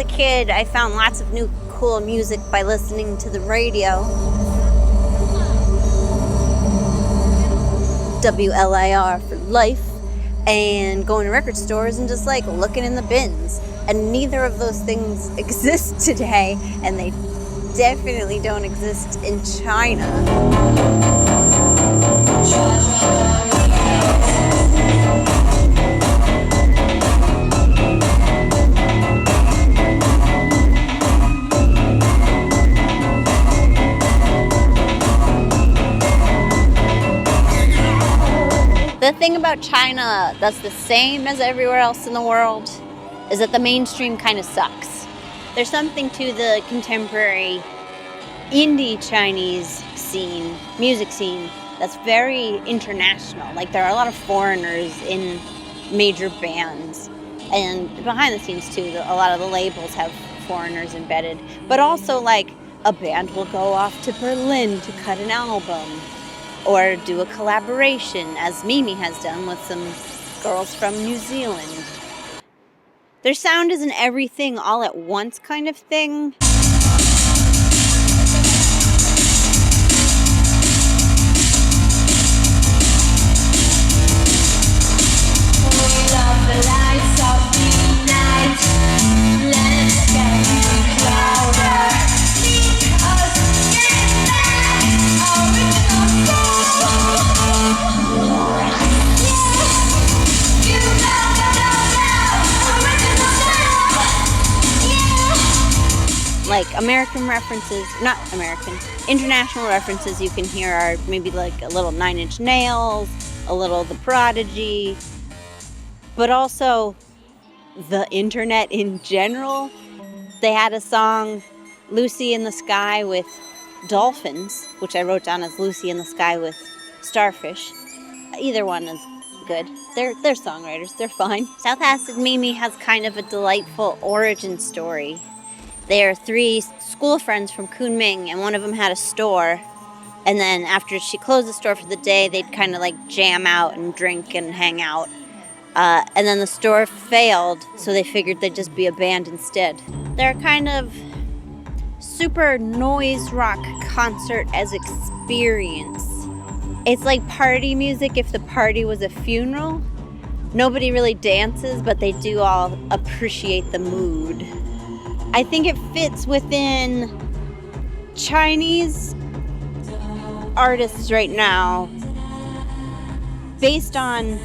kid, I found lots of new cool music by listening to the radio. WLIR for life. And going to record stores and just like looking in the bins. And neither of those things exist today, and they definitely don't exist in China. The thing about China that's the same as everywhere else in the world is that the mainstream kind of sucks. There's something to the contemporary indie Chinese scene, music scene, that's very international. Like, there are a lot of foreigners in major bands. And behind the scenes, too, a lot of the labels have foreigners embedded. But also, like, a band will go off to Berlin to cut an album. Or do a collaboration, as 𝗵𝗵ici଼ has done with some girls from New Zealand. Their sound is an everything all at once kind of thing. Like international references you can hear are maybe like a little 9 Inch Nails, a little The Prodigy, but also the internet in general. They had a song, Lucy in the Sky with Dolphins, which I wrote down as Lucy in the Sky with Starfish. Either one is good. They're songwriters, they're fine. South Acid 𝗵𝗵ici଼ has kind of a delightful origin story. They are 3 school friends from Kunming, and one of them had a store. And then after she closed the store for the day, they'd kind of like jam out and drink and hang out. And then the store failed, so they figured they'd just be a band instead. They're kind of super noise rock concert as experience. It's like party music if the party was a funeral. Nobody really dances, but they do all appreciate the mood. I think it fits within Chinese artists right now based on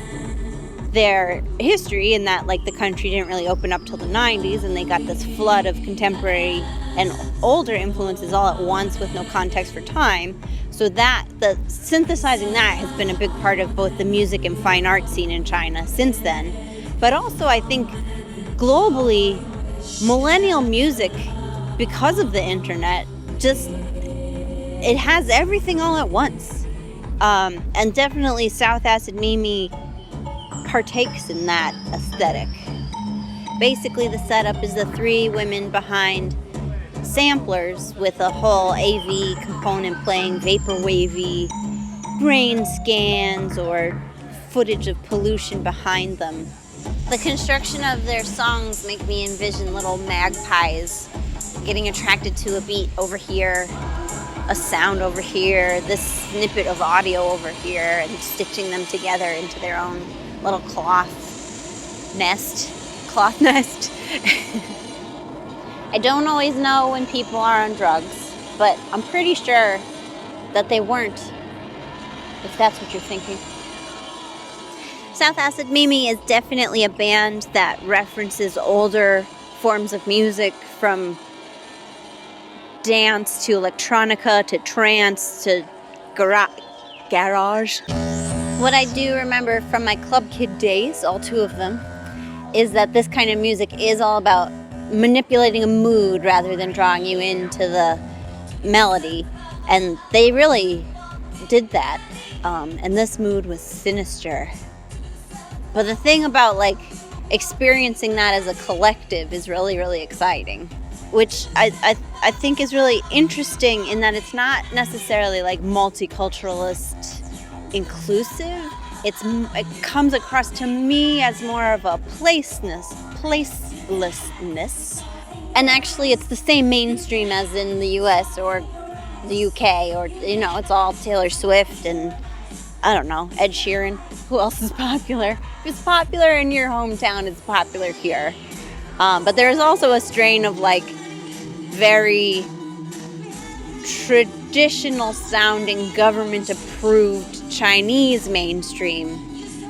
their history, in that like the country didn't really open up till the 90s, and they got this flood of contemporary and older influences all at once with no context for time. So that the synthesizing that has been a big part of both the music and fine art scene in China since then. But also I think globally, millennial music, because of the internet, just it has everything all at once. And definitely South Acid 𝗵𝗵ici଼ partakes in that aesthetic. Basically the setup is the 3 women behind samplers with a whole AV component playing vaporwavy brain scans or footage of pollution behind them. The construction of their songs make me envision little magpies getting attracted to a beat over here, a sound over here, this snippet of audio over here, and stitching them together into their own little cloth nest. I don't always know when people are on drugs, but I'm pretty sure that they weren't, if that's what you're thinking. South Acid 𝗵𝗵ici଼ is definitely a band that references older forms of music, from dance to electronica to trance to garage. What I do remember from my club kid days, all 2 of them, is that this kind of music is all about manipulating a mood rather than drawing you into the melody. And they really did that. And this mood was sinister. But the thing about like experiencing that as a collective is really, really exciting, which I think is really interesting in that it's not necessarily like multiculturalist inclusive. It comes across to me as more of a placelessness, And actually, it's the same mainstream as in the US or the UK, or, you know, it's all Taylor Swift and, I don't know, Ed Sheeran. Who else is popular? If it's popular in your hometown, it's popular here. But there's also a strain of, like, very traditional sounding, government approved Chinese mainstream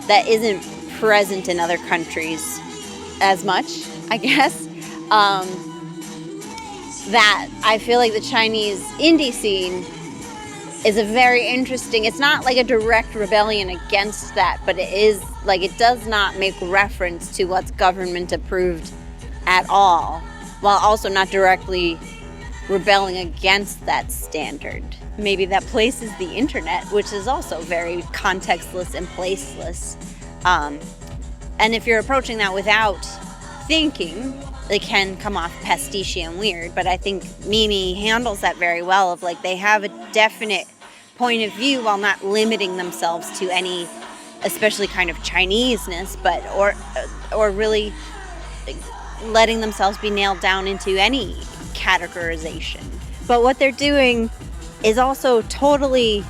that isn't present in other countries as much, I guess. That I feel like the Chinese indie scene is a very interesting, it's not like a direct rebellion against that, but it is like, it does not make reference to what's government approved at all, while also not directly rebelling against that standard. Maybe that places the internet, which is also very contextless and placeless. And if you're approaching that without thinking, it can come off pastiche and weird, but I think 𝗵𝗵 handles that very well, of like, they have a definite point of view while not limiting themselves to any, especially kind of Chineseness, but or really letting themselves be nailed down into any categorization. But what they're doing is also totally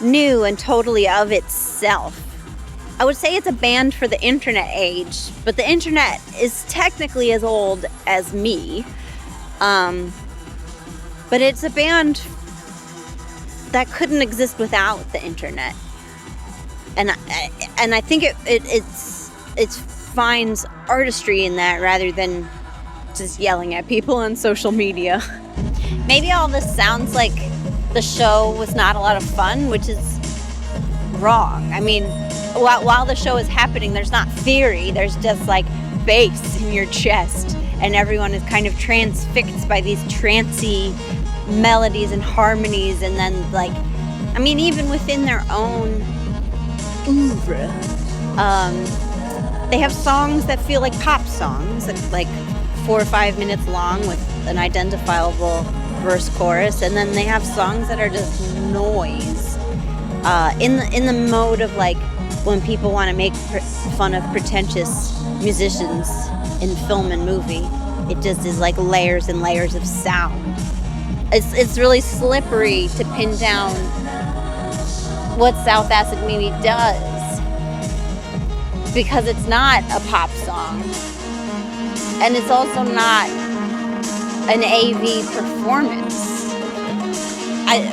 new and totally of itself. I would say it's a band for the internet age, but the internet is technically as old as me. But it's a band that couldn't exist without the internet. And I think it finds artistry in that rather than just yelling at people on social media. Maybe all this sounds like the show was not a lot of fun, which is wrong. I mean, while the show is happening, there's not theory, there's just like bass in your chest, and everyone is kind of transfixed by these trancy melodies and harmonies. And then, like, I mean, even within their own oeuvre, they have songs that feel like pop songs, like 4 or 5 minutes long with an identifiable verse chorus, and then they have songs that are just noise, in the mode of like when people want to make fun of pretentious musicians in film and movie. It just is like layers and layers of sound. It's really slippery to pin down what South Acid 𝗵𝗵 does, because it's not a pop song, and it's also not an AV performance.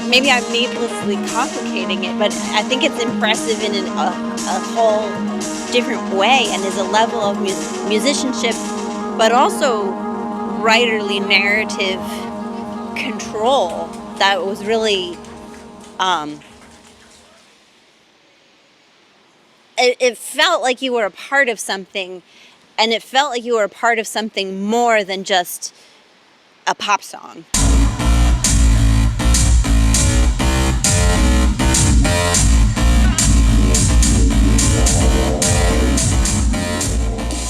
Maybe I'm needlessly complicating it, but I think it's impressive in a whole different way, and is a level of musicianship, but also writerly narrative control that was really, it felt like you were a part of something, and it felt like you were a part of something more than just a pop song.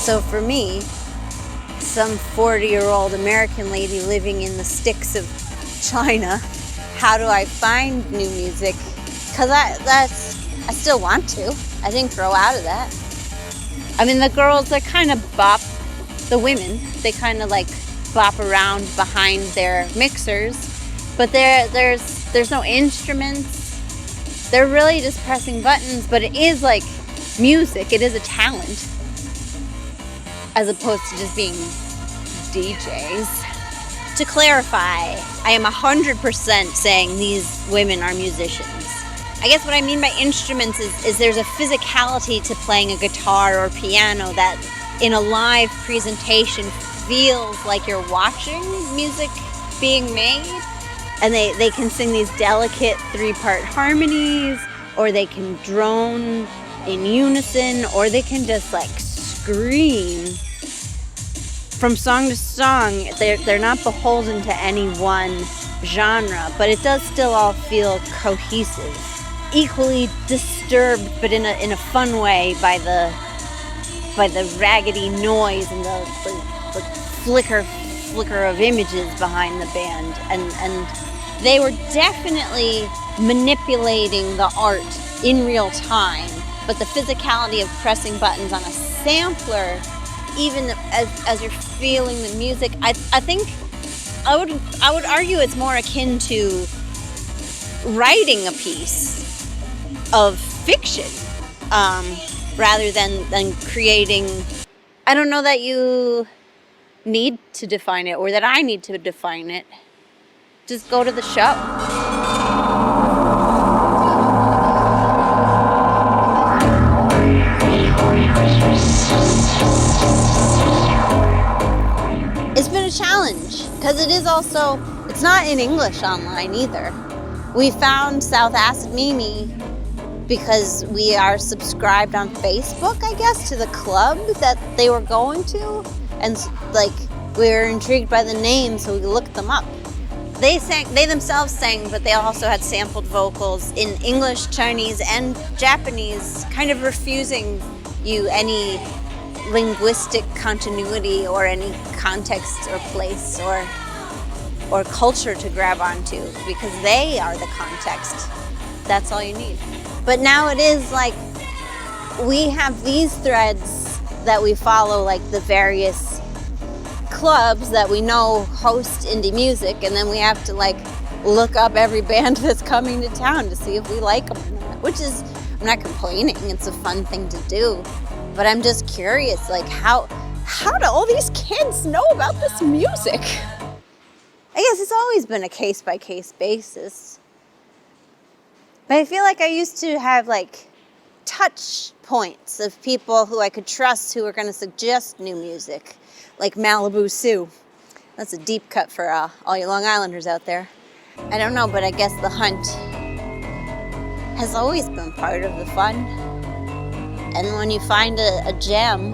So for me, some 40-year-old American lady living in the sticks of China, how do I find new music? Because I still want to. I didn't grow out of that. I mean, the girls, they kind of bop, the women, they kind of like bop around behind their mixers, but there's no instruments. They're really just pressing buttons, but it is like music. It is a talent, as opposed to just being DJs. To clarify, I am 100% saying these women are musicians. I guess what I mean by instruments is there's a physicality to playing a guitar or piano that in a live presentation feels like you're watching music being made. And they can sing these delicate 3-part harmonies, or they can drone in unison, or they can just like scream. From song to song, they're not beholden to any one genre, but it does still all feel cohesive. Equally disturbed, but in a fun way, by the raggedy noise and the flicker of images behind the band. And they were definitely manipulating the art in real time, but the physicality of pressing buttons on a sampler, even as you're feeling the music, I think I would argue it's more akin to writing a piece of fiction, rather than creating. I don't know that you need to define it, or that I need to define it. Just go to the show. It's been a challenge because it is also, it's not in English online either. We found 𝗖𝗵cie_his𝗴𝗾𝗶 because we are subscribed on Facebook, I guess, to the club that they were going to. And like, we were intrigued by the name, so we looked them up. They themselves sang, but they also had sampled vocals in English, Chinese, and Japanese, kind of refusing you any linguistic continuity or any context or place or culture to grab onto, because they are the context. That's all you need. But now it is like, we have these threads that we follow, like the various clubs that we know host indie music, and then we have to like look up every band that's coming to town to see if we like them or not, which is, I'm not complaining, it's a fun thing to do, but I'm just curious, like how do all these kids know about this music? I guess it's always been a case-by-case basis. But I feel like I used to have like touch points of people who I could trust who were going to suggest new music, like Malibu Sue. That's a deep cut for all you Long Islanders out there. I don't know, but I guess the hunt has always been part of the fun. And when you find a gem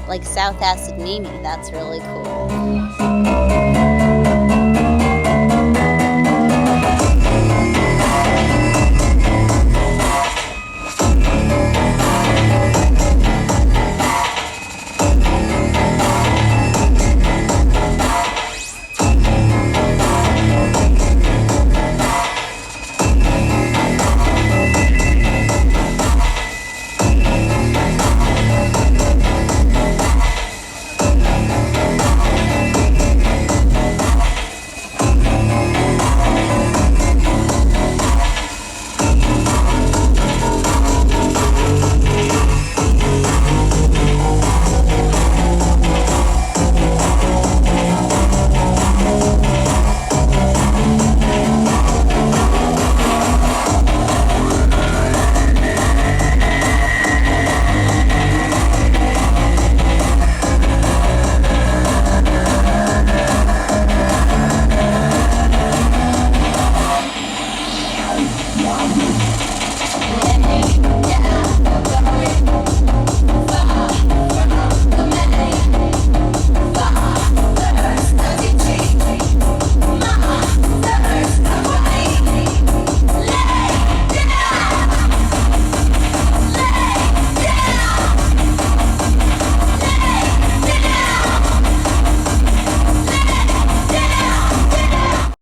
like South Acid Mimi, that's really cool.